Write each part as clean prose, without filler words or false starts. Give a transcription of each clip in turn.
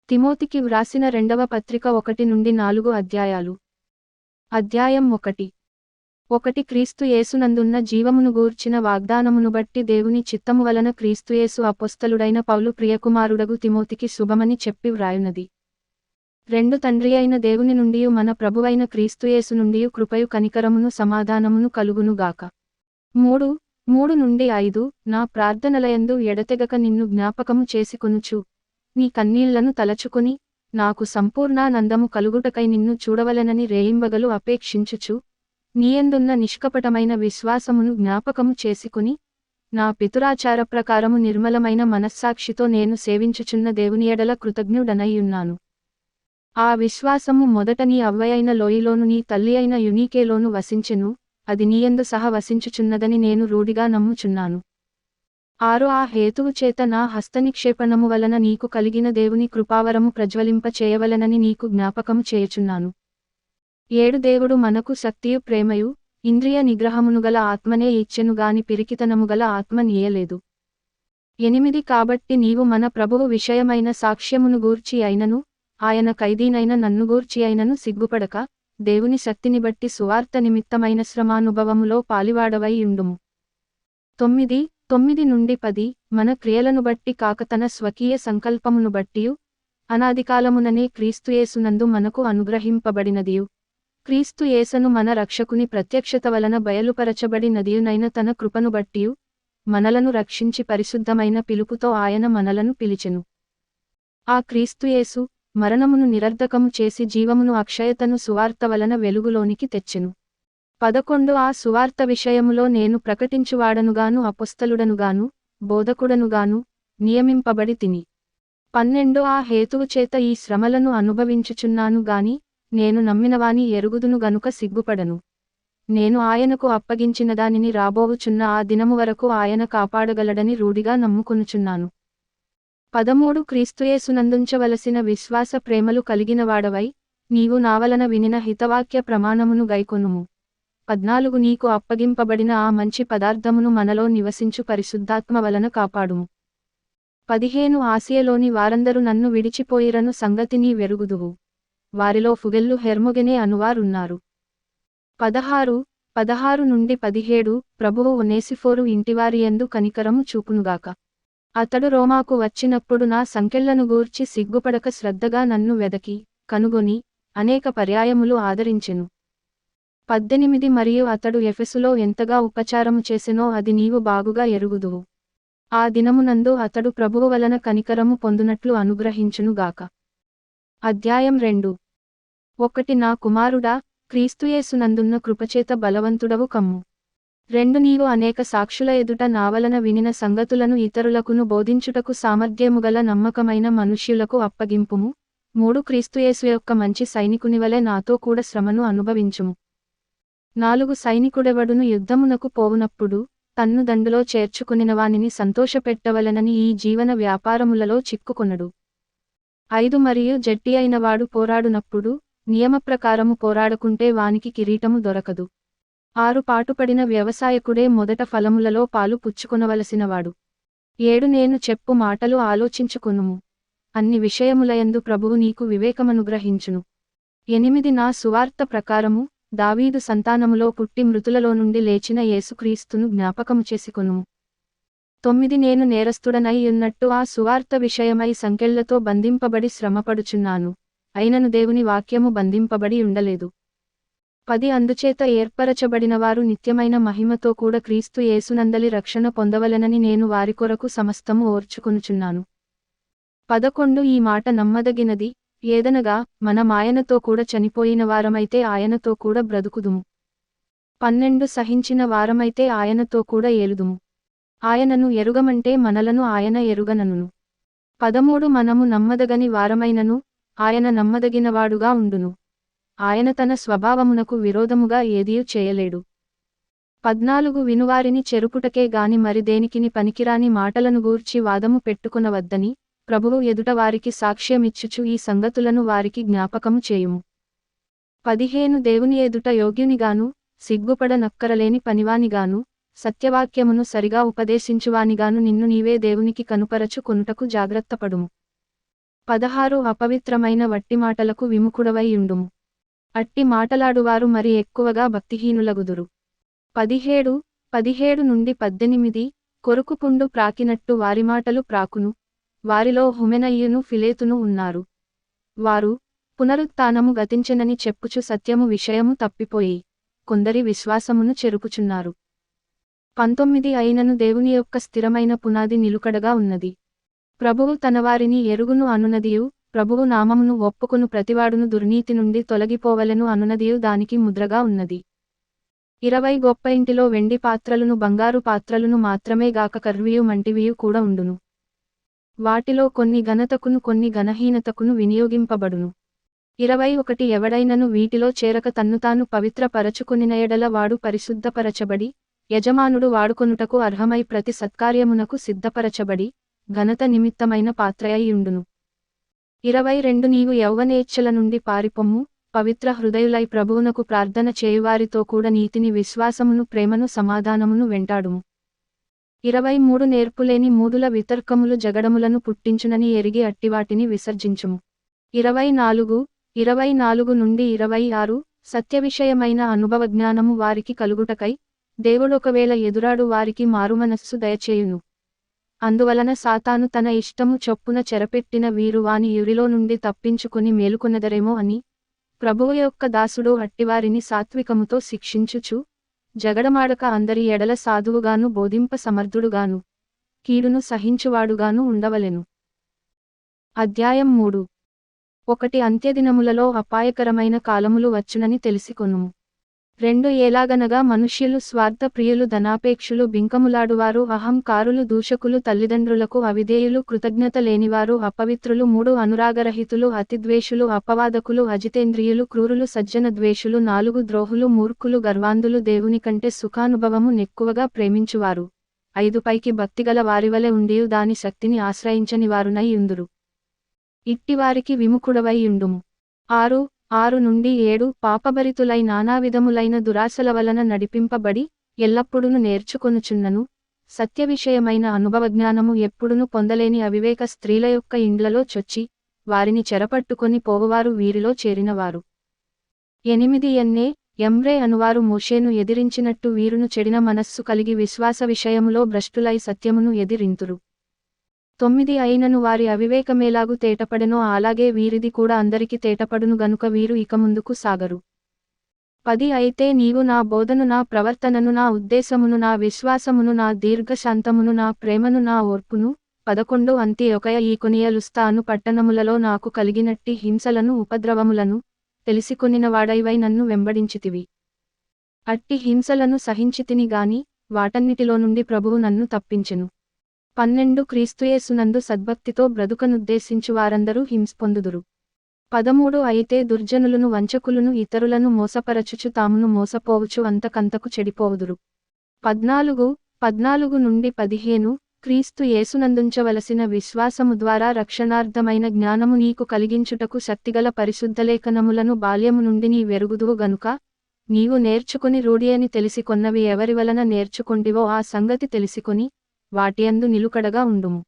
తిమోతికి వ్రాసిన రెండవ పత్రిక 1-4 అధ్యాయాలు. అధ్యాయం 1. క్రీస్తు యేసునందున్న జీవమును గూర్చిన వాగ్దానమును బట్టి దేవుని చిత్తము వలన క్రీస్తుయేసు అపోస్తలుడైన పౌలు ప్రియకుమారుడగు తిమోతికి శుభమని చెప్పి వ్రాయునది. 2 తండ్రి అయిన దేవుని నుండియు మన ప్రభువైన క్రీస్తుయేసు నుండియు కృపయు కనికరమును సమాధానమును కలుగునుగాక. 3-5 నా ప్రార్థనలయందు ఎడతెగక నిన్ను జ్ఞాపకము చేసుకొనుచు నీ కన్నీళ్లను తలచుకొని నాకు సంపూర్ణానందము కలుగుటకై నిన్ను చూడవలెనని రేయింబగలు అపేక్షించుచు నీయందున్న నిష్కపటమైన విశ్వాసమును జ్ఞాపకము చేసుకుని నా పితురాచార ప్రకారము నిర్మలమైన మనస్సాక్షితో నేను సేవించుచున్న దేవుని ఎడల కృతజ్ఞుడనైయున్నాను. ఆ విశ్వాసము మొదట నీ అవ్వయైన లోయిలోను నీ తల్లి అయిన యునీకేలోను వసించెను, అది నీయందు సహ వసించుచున్నదని నేను రూఢిగా నమ్ముచున్నాను. 6 ఆ హేతువు చేత నా హస్తనిక్షేపణము వలన నీకు కలిగిన దేవుని కృపావరము ప్రజ్వలింప చేయవలెనని నీకు జ్ఞాపకము చేయుచున్నాను. 7 దేవుడు మనకు శక్తియు ప్రేమయు ఇంద్రియ నిగ్రహమునుగల ఆత్మనే ఇచ్చెను గాని పిరికితనముగల ఆత్మ నీయలేదు. 8 కాబట్టి నీవు మన ప్రభువు విషయమైన సాక్ష్యమును గూర్చి అయినను ఆయన ఖైదీనైన నన్ను గూర్చి అయినను సిగ్గుపడక దేవుని శక్తిని బట్టి సువార్త నిమిత్తమైన శ్రమానుభవములో పాలివాడవై యుండుము. 9-10 మన క్రియలను బట్టి కాక తన స్వకీయ సంకల్పమును బట్టియు అనాదికాలముననే క్రీస్తుయేసునందు మనకు అనుగ్రహింపబడినదియు క్రీస్తు యేసను మన రక్షకుని ప్రత్యక్షత వలన బయలుపరచబడినదియునైన తన కృపను బట్టియు మనలను రక్షించి పరిశుద్ధమైన పిలుపుతో ఆయన మనలను పిలిచెను. ఆ క్రీస్తుయేసు మరణమును నిరర్ధకము చేసి జీవమును అక్షయతను సువార్త వలన వెలుగులోనికి తెచ్చెను. 11 ఆ సువార్త విషయములో నేను ప్రకటించువాడనుగాను అపోస్తలుడనుగాను బోధకుడనుగాను నియమింపబడి తిని. 12 ఆ హేతువు చేత ఈ శ్రమలను అనుభవించుచున్నాను గాని నేను నమ్మినవాని ఎరుగుదును గనుక సిగ్గుపడను. నేను ఆయనకు అప్పగించిన దానిని రాబోవుచున్న ఆ దినము వరకు ఆయన కాపాడగలడని రూఢిగా నమ్ముకొనుచున్నాను. 13 క్రీస్తుయేసునందుంచవలసిన విశ్వాస ప్రేమలు కలిగినవాడవై నీవు నావలన వినిన హితవాక్య ప్రమాణమును గైకొనుము. 14 నీకు అప్పగింపబడిన ఆ మంచి పదార్థమును మనలో నివసించు పరిశుద్ధాత్మ వలన కాపాడుము. 15 ఆసియలోని వారందరూ నన్ను విడిచిపోయిరను సంగతి నీ వెరుగుదువు. వారిలో ఫుగెల్లు హెర్మొగెనే అనువారున్నారు. 16-17 ప్రభువు ఒనేసిఫోరు ఇంటివారియందు కనికరము చూపునుగాక. అతడు రోమాకు వచ్చినప్పుడు నా సంకెళ్లను గూర్చి సిగ్గుపడక శ్రద్ధగా నన్ను వెదకి కనుగొని అనేక పర్యాయములు ఆదరించెను. 18 మరియు అతడు ఎఫెసులో ఎంతగా ఉపచారము చేసెనో అది నీవు బాగుగా ఎరుగుదువు. ఆ దినమునందు అతడు ప్రభువు వలన కనికరము పొందునట్లు అనుగ్రహించునుగాక. అధ్యాయం 2. 1 నా కుమారుడా, క్రీస్తుయేసునందున్న కృపచేత బలవంతుడవు కమ్ము. 2 నీవు అనేక సాక్షుల ఎదుట నావలన వినిన సంగతులను ఇతరులకును బోధించుటకు సామర్థ్యముగల నమ్మకమైన మనుష్యులకు అప్పగింపుము. 3 క్రీస్తుయేసు యొక్క మంచి సైనికునివలె నాతో కూడా శ్రమను అనుభవించుము. 4 సైనికుడెవడును యుద్ధమునకు పోవునప్పుడు తన్ను దండులో చేర్చుకునినవానిని సంతోషపెట్టవలెనని ఈ జీవన వ్యాపారములలో చిక్కుకొనడు. 5 మరియు జట్టి అయినవాడు పోరాడునప్పుడు నియమప్రకారము పోరాడకుంటే వానికి కిరీటము దొరకదు. 6 పాటుపడిన వ్యవసాయకుడే మొదట ఫలములలో పాలు పుచ్చుకొనవలసినవాడు. 7 నేను చెప్పు మాటలు ఆలోచించుకొనుము. అన్ని విషయములయందు ప్రభువు నీకు వివేకమనుగ్రహించును. 8 నా సువార్త ప్రకారము దావీదు సంతానములో పుట్టి మృతులలో నుండి లేచిన యేసుక్రీస్తును జ్ఞాపకము చేసుకొనుము. 9 నేను నేరస్తుడనై యున్నట్టు ఆ సువార్త విషయమై సంకెళ్లతో బంధింపబడి శ్రమపడుచున్నాను, అయినను దేవుని వాక్యము బంధింపబడి ఉండలేదు. 10 అందుచేత ఏర్పరచబడినవారు నిత్యమైన మహిమతో కూడా క్రీస్తు యేసునందలి రక్షణ పొందవలెనని నేను వారి కొరకు సమస్తము ఓర్చుకొనుచున్నాను. 11 ఈ మాట నమ్మదగినది ఏదనగా మనమాయనతో కూడా చనిపోయిన వారమైతే ఆయనతో కూడా బ్రతుకుదుము. 12 సహించిన వారమైతే ఆయనతో కూడా ఏలుదుము. ఆయనను ఎరుగమంటే మనలను ఆయన ఎరుగననును. 13 మనము నమ్మదగని వారమైనను ఆయన నమ్మదగినవాడుగా ఉండును. ఆయన తన స్వభావమునకు విరోధముగా ఏదియూ చేయలేడు. 14 వినువారిని చెరుపుటకే గాని మరి దేనికిని పనికిరాని మాటలను గూర్చి వాదము పెట్టుకొనవద్దని ప్రభువు ఎదుట వారికి సాక్ష్యమిచ్చుచు ఈ సంగతులను వారికి జ్ఞాపకము చేయుము. 15 దేవుని ఎదుట యోగ్యునిగాను సిగ్గుపడనక్కరలేని పనివానిగాను సత్యవాక్యమును సరిగా ఉపదేశించువానిగాను నిన్ను నీవే దేవునికి కనుపరచు కొనుటకు జాగ్రత్తపడుము. 16 అపవిత్రమైన వట్టి మాటలకు విముఖుడవై యుండుము. అట్టి మాటలాడువారు మరి ఎక్కువగా భక్తిహీనులగుదురు. 17 నుండి 18 కొరుకుపుండు ప్రాకినట్టు వారి మాటలు ప్రాకును, వారిలో హుమెనయ్యును ఫిలేతును ఉన్నారు. వారు పునరుత్థానము గతించెనని చెప్పుచు సత్యము విషయము తప్పిపోయి కొందరి విశ్వాసమును చెరుపుచున్నారు. 19 అయినను దేవుని యొక్క స్థిరమైన పునాది నిలుకడగా ఉన్నది. ప్రభువు తనవారిని ఎరుగును అనునదియు, ప్రభువు నామమును ఒప్పుకొను ప్రతివాడును దుర్నీతి నుండి తొలగిపోవలెను అనునదియు దానికి ముద్రగా ఉన్నది. 20 గొప్ప ఇంటిలో వెండి పాత్రలును బంగారు పాత్రలును మాత్రమే గాక కర్వియు మంటివియు కూడా ఉండును. వాటిలో కొన్ని ఘనతకును కొన్ని ఘనహీనతకును వినియోగింపబడును. 21 ఎవడైనను వీటిలో చేరక తన్ను తాను పవిత్ర పరచుకొనిన యెడల వాడు పరిశుద్ధపరచబడి, యజమానుడు వాడుకొనుటకు అర్హమై ప్రతి సత్కార్యమునకు సిద్ధపరచబడి, ఘనత నిమిత్తమైన పాత్రయై యుండును. 22 నీవు యౌవనేచ్ఛల నుండి పారిపొమ్ము, పవిత్ర హృదయులై ప్రభువునకు ప్రార్థన చేయువారితో కూడా నీతిని విశ్వాసమును ప్రేమను సమాధానమును వెంటాడుము. 23 నేర్పులేని మూదుల వితర్కములు జగడములను పుట్టించునని ఎరిగి అట్టివాటిని విసర్జించుము. 24 నుండి 26 సత్యవిషయమైన అనుభవజ్ఞానము వారికి కలుగుటకై దేవుడొకవేళ ఎదురాడు వారికి మారుమనస్సు దయచేయును. అందువలన సాతాను తన ఇష్టము చొప్పున చెరపెట్టిన వీరు వాని యురిలో నుండి తప్పించుకొని మేలుకొనెదరేమో అని ప్రభువు యొక్క దాసుడు అట్టివారిని సాత్వికముతో శిక్షించుచు, జగడమాడక అందరి ఎడల సాధువుగాను బోధింప సమర్థుడుగాను కీడును సహించువాడుగాను ఉండవలెను. అధ్యాయం 3. 1 అంత్యదినములలో అపాయకరమైన కాలములు వచ్చునని తెలిసికొనుము. 2 ఎలాగనగా మనుష్యులు స్వార్థప్రియులు ధనాపేక్షులు బింకములాడువారు అహంకారులు దూషకులు తల్లిదండ్రులకు అవిధేయులు కృతజ్ఞత లేనివారు అపవిత్రులు 3 అనురాగరహితులు అతిద్వేషులు అపవాదకులు అజితేంద్రియులు క్రూరులు సజ్జన ద్వేషులు 4 ద్రోహులు మూర్ఖులు గర్వాంధులు దేవుని కంటే సుఖానుభవము నెక్కువగా ప్రేమించువారు 5 పైకి భక్తిగల వారివలె ఉండియు దాని శక్తిని ఆశ్రయించని వారునై యుందురు. ఇట్టివారికి విముఖుడవై యుండుము. 6 నుండి 7 పాపభరితులై నానావిధములైన దురాశల వలన నడిపింపబడి ఎల్లప్పుడూను నేర్చుకొనుచున్నను సత్యవిషయమైన అనుభవజ్ఞానము ఎప్పుడును పొందలేని అవివేక స్త్రీల యొక్క ఇండ్లలో చొచ్చి వారిని చెరపట్టుకొని పోవువారు వీరిలో చేరినవారు. 8 యమ్రే అనువారు మోషేను ఎదిరించినట్టు వీరును చెడిన మనస్సు కలిగి విశ్వాస విషయములో భ్రష్టులై సత్యమును ఎదిరింతురు. 9 అయినను వారి అవివేకమేలాగు తేటపడెనో అలాగే వీరిది కూడా అందరికి తేటపడును గనుక వీరు ఇక ముందుకు సాగరు. 10 అయితే నీవు నా బోధను నా ప్రవర్తనను నా ఉద్దేశమును నా విశ్వాసమును నా దీర్ఘశాంతమును నా ప్రేమను నా ఓర్పును 11 అంతియొకయ ఈ కొనియలుస్తా అను పట్టణములలో నాకు కలిగినట్టి హింసలను ఉపద్రవములను తెలిసికొనిన వాడైవై నన్ను వెంబడించితివి. అట్టి హింసలను సహించితిని గాని వాటన్నిటిలో నుండి ప్రభువు నన్ను తప్పించెను. 12 క్రీస్తుయేసునందు సద్భక్తితో బ్రతుకనుద్దేశించు వారందరూ హింసపొందుదురు. 13 అయితే దుర్జనులను వంచకులను ఇతరులను మోసపరచుచు తామును మోసపోవుచు అంతకంతకు చెడిపోవుదురు. 14 నుండి 15 క్రీస్తు యేసునందుంచవలసిన విశ్వాసము ద్వారా రక్షణార్థమైన జ్ఞానము నీకు కలిగించుటకు శక్తిగల పరిశుద్ధలేఖనములను బాల్యము నుండి నీ వెరుగుదువు గనుక నీవు నేర్చుకుని రూఢియని తెలిసికొన్నవి ఎవరివలన నేర్చుకొంటివో ఆ సంగతి తెలిసికొని వాటియందు నిలుకడగా ఉండుము.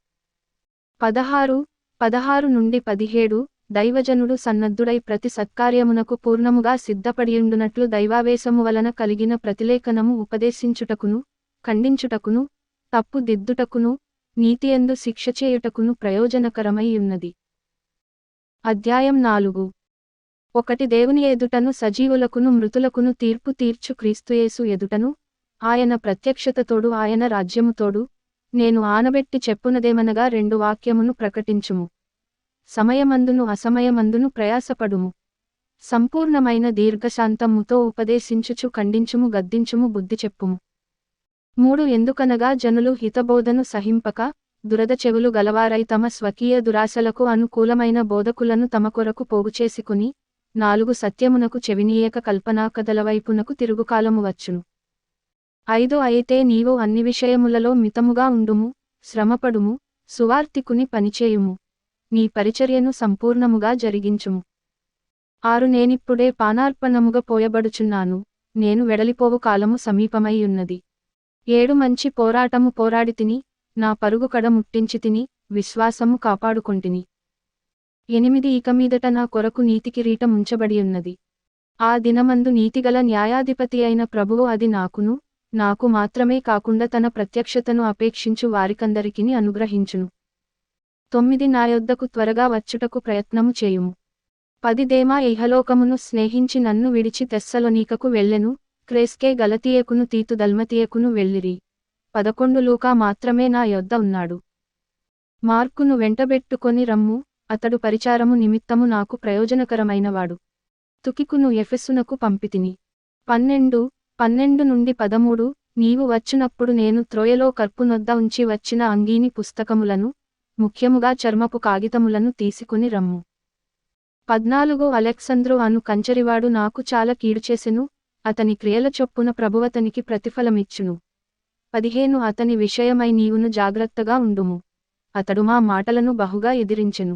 16 నుండి 17 దైవజనుడు సన్నద్ధుడై ప్రతి సత్కార్యమునకు పూర్ణముగా సిద్ధపడియుండునట్లు దైవావేశము వలన కలిగిన ప్రతిలేఖనము ఉపదేశించుటకును ఖండించుటకును తప్పు దిద్దుటకును నీతియందు శిక్ష చేయుటకును ప్రయోజనకరమై ఉన్నది. అధ్యాయం 4. 1 దేవుని ఎదుటను సజీవులకును మృతులకును తీర్పు తీర్చు క్రీస్తుయేసు ఎదుటను ఆయన ప్రత్యక్షతతోడు ఆయన రాజ్యముతోడు నేను ఆనబెట్టి చెప్పునదేమనగా 2 వాక్యమును ప్రకటించుము. సమయమందును అసమయమందును ప్రయాసపడుము. సంపూర్ణమైన దీర్ఘశాంతముతో ఉపదేశించుచు ఖండించుము గద్దించుము బుద్ధి చెప్పుము. 3 ఎందుకనగా జనులు హితబోధను సహింపక దురద చెవులు గలవారై తమ స్వకీయ దురాశలకు అనుకూలమైన బోధకులను తమ కొరకు పోగుచేసికుని 4 సత్యమునకు చెవినీయక కల్పనా కథల వైపునకు తిరుగుకాలము వచ్చును. 5 అయితే నీవు అన్ని విషయములలో మితముగా ఉండుము, శ్రమపడుము, సువార్తికుని పనిచేయుము, నీ పరిచర్యను సంపూర్ణముగా జరిగించుము. 6 నేనిప్పుడే పానార్పణముగా పోయబడుచున్నాను, నేను వెడలిపోవు కాలము సమీపమై ఉన్నది. 7 మంచి పోరాటము పోరాడితిని, నా పరుగు కడ ముట్టించితిని, విశ్వాసము కాపాడుకొంటిని. 8 ఇక మీదట నా కొరకు నీతి కిరీటం ఉంచబడియున్నది. ఆ దినమందు నీతిగల న్యాయాధిపతి అయిన ప్రభువు అది నాకు మాత్రమే కాకుండా తన ప్రత్యక్షతను అపేక్షించు వారికందరికిని అనుగ్రహించును. 9 నా యొద్దకు త్వరగా వచ్చుటకు ప్రయత్నము చేయుము. 10 దేమా ఇహలోకమును స్నేహించి నన్ను విడిచి తెస్సలోనీకకు వెళ్ళెను, క్రేస్కే గలతీయకును తీతు దల్మతీయకును వెళ్ళిరి. 11 లూకా మాత్రమే నా యొద్ద ఉన్నాడు. మార్కును వెంటబెట్టుకొని రమ్ము, అతడు పరిచారము నిమిత్తము నాకు ప్రయోజనకరమైనవాడు. తుకికును ఎఫెసునకు పంపితిని. 12 నుండి 13 నీవు వచ్చినప్పుడు నేను త్రోయలో కర్పునొద్ద ఉంచి వచ్చిన అంగీని పుస్తకములను, ముఖ్యముగా చర్మపు కాగితములను తీసుకుని రమ్ము. 14 అలెక్సంద్రు అను కంచరివాడు నాకు చాలా కీడుచేసెను, అతని క్రియల చొప్పున ప్రభువతనికి ప్రతిఫలమిచ్చును. 15 అతని విషయమై నీవును జాగ్రత్తగా ఉండుము, అతడు మా మాటలను బహుగా ఎదిరించెను.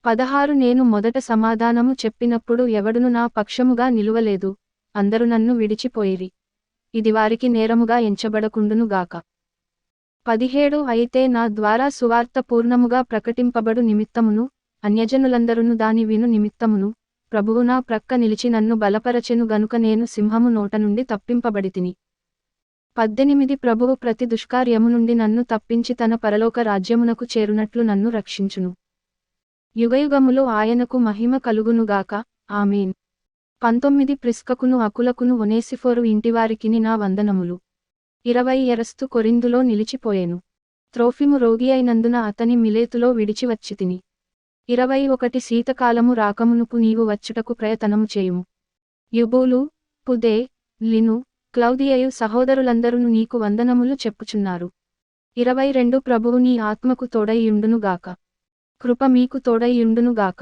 16 నేను మొదట సమాధానము చెప్పినప్పుడు ఎవడును నా పక్షముగా నిలువలేదు, అందరు నన్ను విడిచిపోయిరి, ఇది వారికి నేరముగా ఎంచబడకుండును గాక. 17 అయితే నా ద్వారా సువార్త పూర్ణముగా ప్రకటింపబడు నిమిత్తమును, అన్యజనులందరును దాని విను నిమిత్తమును, ప్రభువు నా ప్రక్క నిలిచి నన్ను బలపరచెను గనుక నేను సింహము నోట నుండి తప్పింపబడితిని. 18 ప్రభువు ప్రతి దుష్కార్యము నుండి నన్ను తప్పించి తన పరలోక రాజ్యమునకు చేరునట్లు నన్ను రక్షించును. యుగయుగములో ఆయనకు మహిమ కలుగునుగాక, ఆమేన్. 19 ప్రిస్కకును అకులకును ఒనేసిఫోరు ఇంటివారికిని నా వందనములు. 20 ఎరస్తు కొరింథులో నిలిచిపోయెను. త్రోఫిము రోగి అయినందున అతని మిలేతులో విడిచివచ్చితిని. 21 శీతకాలము రాకమునుపు నీవు వచ్చుటకు ప్రయతనము చేయుము. యుబూలు, పుదే, లిను, క్లౌదియయు సహోదరులందరును నీకు వందనములు చెప్పుచున్నారు. 22 ప్రభువు నీ ఆత్మకు తోడై యుండునుగాక. కృప మీకు తోడై యుండునుగాక.